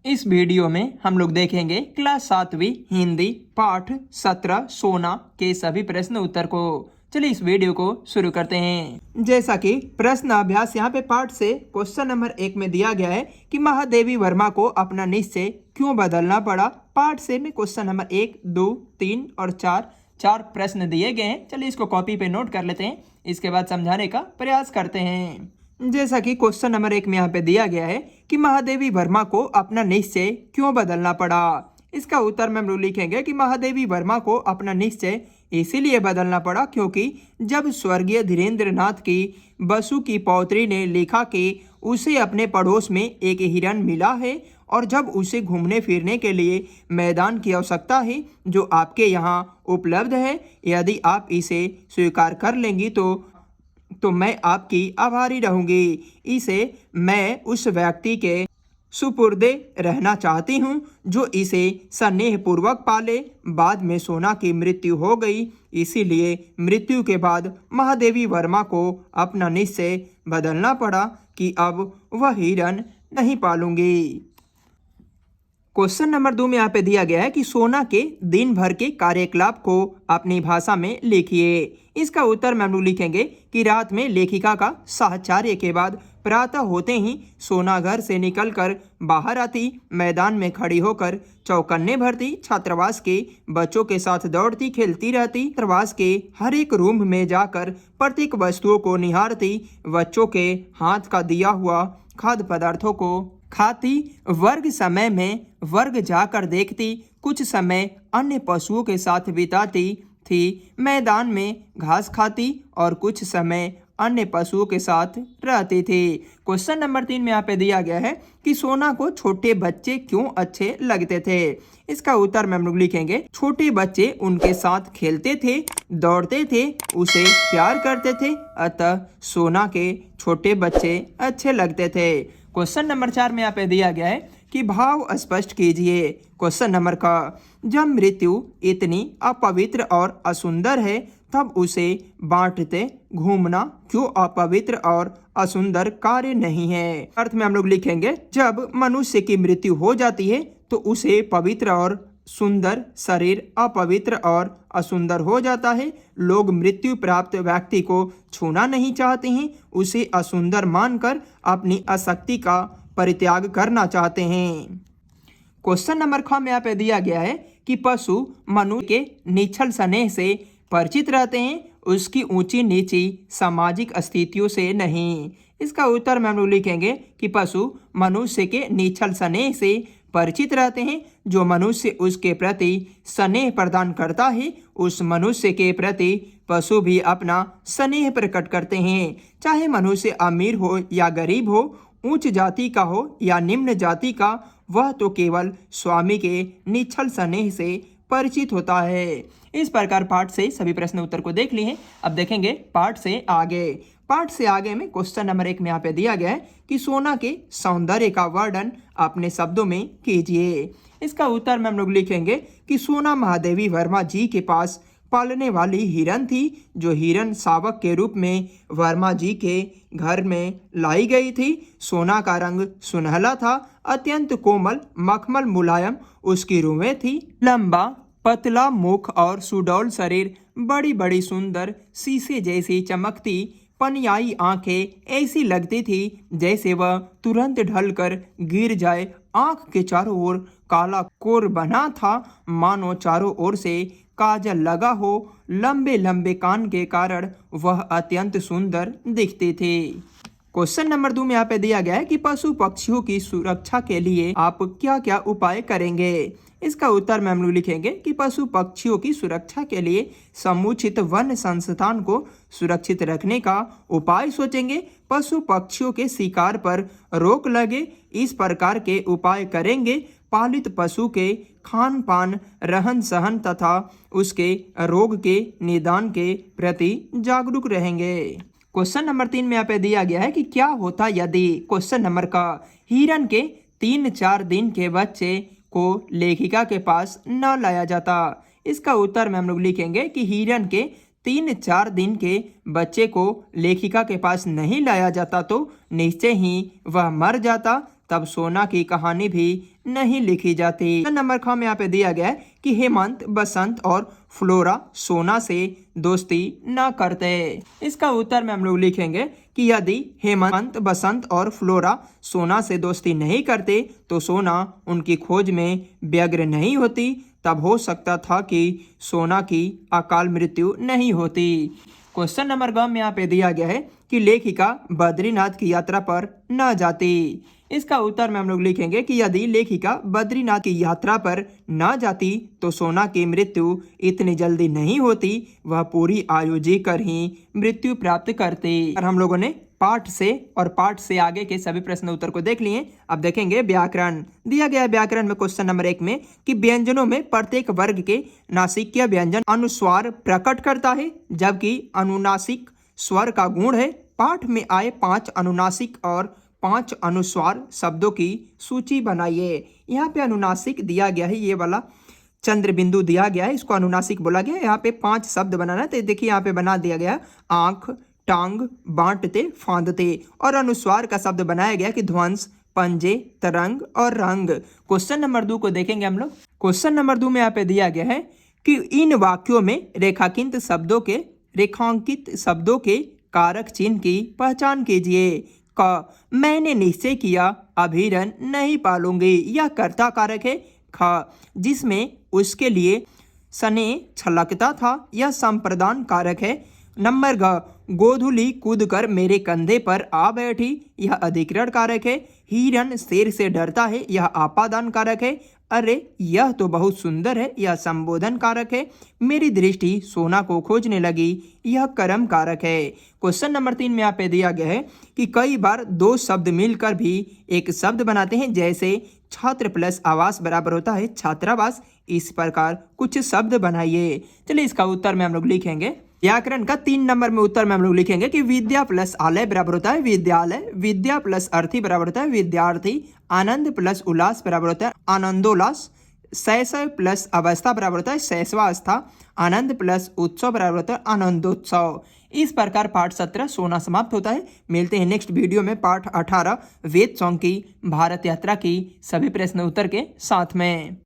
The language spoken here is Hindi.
इस वीडियो में हम लोग देखेंगे क्लास 7वीं हिंदी पाठ 17 सोना के सभी प्रश्न उत्तर को। चलिए इस वीडियो को शुरू करते हैं। जैसा कि प्रश्न अभ्यास यहाँ पे पाठ से क्वेश्चन नंबर 1 में दिया गया है कि महादेवी वर्मा को अपना निश्चय क्यों बदलना पड़ा। पाठ से में क्वेश्चन नंबर 1, 2, 3 और 4 प्रश्न दिए गए हैं। चलिए इसको कॉपी पे नोट कर लेते हैं, इसके बाद समझाने का प्रयास करते हैं। जैसा कि क्वेश्चन नंबर 1 में यहाँ पे दिया गया है कि महादेवी वर्मा को अपना निश्चय क्यों बदलना पड़ा। इसका उत्तर में हम लोग लिखेंगे कि महादेवी वर्मा को अपना निश्चय इसीलिए बदलना पड़ा क्योंकि जब स्वर्गीय धीरेन्द्र नाथ की बसु की पौत्री ने लिखा कि उसे अपने पड़ोस में एक हिरन मिला है और जब उसे घूमने फिरने के लिए मैदान की आवश्यकता है जो आपके यहाँ उपलब्ध है, यदि आप इसे स्वीकार कर लेंगी तो मैं आपकी आभारी रहूंगी। इसे मैं उस व्यक्ति के सुपुर्दे रहना चाहती हूँ जो इसे स्नेहपूर्वक पाले। बाद में सोना की मृत्यु हो गई, इसीलिए मृत्यु के बाद महादेवी वर्मा को अपना निश्चय बदलना पड़ा कि अब वह हिरन नहीं पालूंगी। क्वेश्चन नंबर 2 में यहाँ पे दिया गया है कि सोना के दिन भर के कार्यकलाप को अपनी भाषा में लिखिए। इसका उत्तर में हम लोग लिखेंगे कि रात में लेखिका का साहचर्य के बाद प्रातः होते ही सोना घर से निकलकर बाहर आती, मैदान में खड़ी होकर चौकन्ने भरती, छात्रावास के बच्चों के साथ दौड़ती खेलती रहती, छात्रावास के हर एक रूम में जाकर प्रत्येक वस्तुओं को निहारती, बच्चों के हाथ का दिया हुआ खाद्य पदार्थों को खाती, वर्ग समय में वर्ग जाकर देखती, कुछ समय अन्य पशुओं के साथ बिताती थी, मैदान में घास खाती और कुछ समय अन्य पशुओं के साथ रहती थी। क्वेश्चन नंबर 3 में यहाँ पे दिया गया है कि सोना को छोटे बच्चे क्यों अच्छे लगते थे। इसका उत्तर में हम लोग लिखेंगे छोटे बच्चे उनके साथ खेलते थे, दौड़ते थे, उसे प्यार करते थे, अतः सोना के छोटे बच्चे अच्छे लगते थे। क्वेश्चन नंबर 4 में यहाँ पे दिया गया है कि भाव स्पष्ट कीजिए। क्वेश्चन नंबर का जब मृत्यु इतनी अपवित्र और असुंदर है तब उसे बांटते घूमना क्यों अपवित्र और असुंदर कार्य नहीं है। अर्थ में हम लोग लिखेंगे जब मनुष्य की मृत्यु हो जाती है तो उसे पवित्र और सुंदर शरीर अपवित्र और असुंदर हो जाता है। लोग मृत्यु प्राप्त व्यक्ति को छूना नहीं चाहते हैं, उसे असुंदर मानकर अपनी आसक्ति का परित्याग करना चाहते हैं। क्वेश्चन नंबर 5 में यहाँ पे दिया गया है कि पशु मनुष्य के निश्चल स्नेह से परिचित रहते हैं, उसकी ऊंची नीची सामाजिक स्थितियों से नहीं। इसका उत्तर में हम लोग लिखेंगे कि पशु मनुष्य के निश्चल स्नेह से परिचित रहते हैं, जो मनुष्य उसके प्रति स्नेह प्रदान करता है उस मनुष्य के प्रति पशु भी अपना स्नेह प्रकट करते हैं। चाहे मनुष्य अमीर हो या गरीब हो, उच्च जाति का हो या निम्न जाति का, वह तो केवल स्वामी के निश्चल स्नेह से परिचित होता है। इस प्रकार पाठ से सभी प्रश्न उत्तर को देख लिए हैं। अब देखेंगे पाठ से आगे। पाठ से आगे में क्वेश्चन नंबर 1 में यहाँ पे दिया गया है कि सोना के सौंदर्य का वर्णन अपने शब्दों में कीजिए। इसका उत्तर में हम लोग लिखेंगे कि सोना महादेवी वर्मा जी के पास पालने वाली हिरन थी, जो हिरन शावक के रूप में वर्मा जी के घर में लाई गई थी। सोना का रंग सुनहला था, अत्यंत कोमल मखमल मुलायम उसकी रुएं थी, लंबा पतला मुख और सुडौल शरीर, बड़ी बड़ी सुंदर शीशे जैसी चमकती पनियाई आंखें ऐसी लगती थी जैसे वह तुरंत ढलकर गिर जाए। आंख के चारों ओर काला कोर बना था, मानो चारों ओर से काजल लगा हो। लंबे लंबे कान के कारण वह अत्यंत सुंदर दिखती थी। क्वेश्चन नंबर 2 में यहाँ पे दिया गया है कि पशु पक्षियों की सुरक्षा के लिए आप क्या क्या उपाय करेंगे। इसका उत्तर में हम लोग लिखेंगे कि पशु पक्षियों की सुरक्षा के लिए समुचित वन संस्थान को सुरक्षित रखने का उपाय सोचेंगे। पशु पक्षियों के शिकार पर रोक लगे, इस प्रकार के उपाय करेंगे। पालित पशु के खान पान, रहन सहन तथा उसके रोग के निदान के प्रति जागरूक रहेंगे। क्वेश्चन नंबर 3 में यहाँ पे दिया गया है कि क्या होता यदि क्वेश्चन नंबर का हिरन के 3-4 दिन के बच्चे को लेखिका के पास न लाया जाता। इसका उत्तर में हम लोग लिखेंगे कि हिरन के 3-4 दिन के बच्चे को लेखिका के पास नहीं लाया जाता तो निश्चय ही वह मर जाता, तब सोना की कहानी भी नहीं लिखी जाती। नंबर ख में यहाँ पे दिया गया है कि हेमंत, बसंत और फ्लोरा सोना से दोस्ती न करते। इसका उत्तर में हम लोग लिखेंगे कि यदि हेमंत, बसंत और फ्लोरा सोना से दोस्ती नहीं करते तो सोना उनकी खोज में व्यग्र नहीं होती। तब हो सकता था कि सोना की अकाल मृत्यु नहीं होती। क्वेश्चन नंबर ग में यहाँ पे दिया गया है कि लेखिका बद्रीनाथ की यात्रा पर न जाती। इसका उत्तर में हम लोग लिखेंगे कि यदि लेखिका बद्रीनाथ की यात्रा पर न जाती तो सोना की मृत्यु इतनी जल्दी नहीं होती, वह पूरी आयु जीकर ही मृत्यु प्राप्त करती। और हम लोगों ने पाठ से आगे के सभी प्रश्न उत्तर को देख लिए। अब देखेंगे व्याकरण। दिया गया व्याकरण में क्वेश्चन नंबर 1 में कि व्यंजनों में प्रत्येक वर्ग के नासिकीय व्यंजन अनुस्वार प्रकट करता है, जबकि अनुनासिक स्वर का गुण है। पाठ में आए 5 अनुनासिक और 5 अनुस्वार शब्दों की सूची बनाइए। यहाँ पे अनुनासिक दिया गया है, ये वाला चंद्र बिंदु दिया गया है, इसको अनुनासिक बोला गया है। यहाँ पे 5 शब्द बनाना है, तो देखिए यहाँ पे बना दिया गया आंख, टांग, बांटते, फांदते। और अनुस्वार का शब्द बनाया गया कि ध्वंस, पंजे, तरंग और रंग। क्वेश्चन नंबर 2 को देखेंगे हम लोग। क्वेश्चन नंबर 2 में यहाँ पे दिया गया है कि इन वाक्यों में रेखांकित शब्दों के कारक चिन्ह की पहचान कीजिए। क, मैंने निश्चय किया अभिरन नहीं पालूंगी, यह कर्ता कारक है। ख, जिसमें उसके लिए सने छलकता था, यह संप्रदान कारक है। नंबर घ, गोधुली कूदकर मेरे कंधे पर आ बैठी, यह अधिकरण कारक है। हिरन शेर से डरता है, यह आपादान कारक है। अरे यह तो बहुत सुंदर है, यह संबोधन कारक है। मेरी दृष्टि सोना को खोजने लगी, यह कर्म कारक है। क्वेश्चन नंबर 3 में यहाँ पे दिया गया है कि कई बार 2 शब्द मिलकर भी एक शब्द बनाते हैं, जैसे छात्र प्लस आवास बराबर होता है छात्रावास। इस प्रकार कुछ शब्द बनाइए। चलिए इसका उत्तर में हम लोग लिखेंगे। व्याकरण का 3 नंबर में उत्तर में हम लोग लिखेंगे कि विद्या प्लस आलय बराबर होता है विद्यालय, विद्या प्लस अर्थी बराबर होता है विद्यार्थी, आनंद प्लस उल्लास बराबर होता है आनंदोल्लास, शैशव प्लस अवस्था बराबर होता है शैशवावस्था, आनंद प्लस उत्सव बराबर होता है आनंदोत्सव। इस प्रकार पाठ 17 सोना समाप्त होता है। मिलते हैं नेक्स्ट वीडियो में पाठ 18 वेद सॉन्ग की भारत यात्रा की सभी प्रश्न उत्तर के साथ में।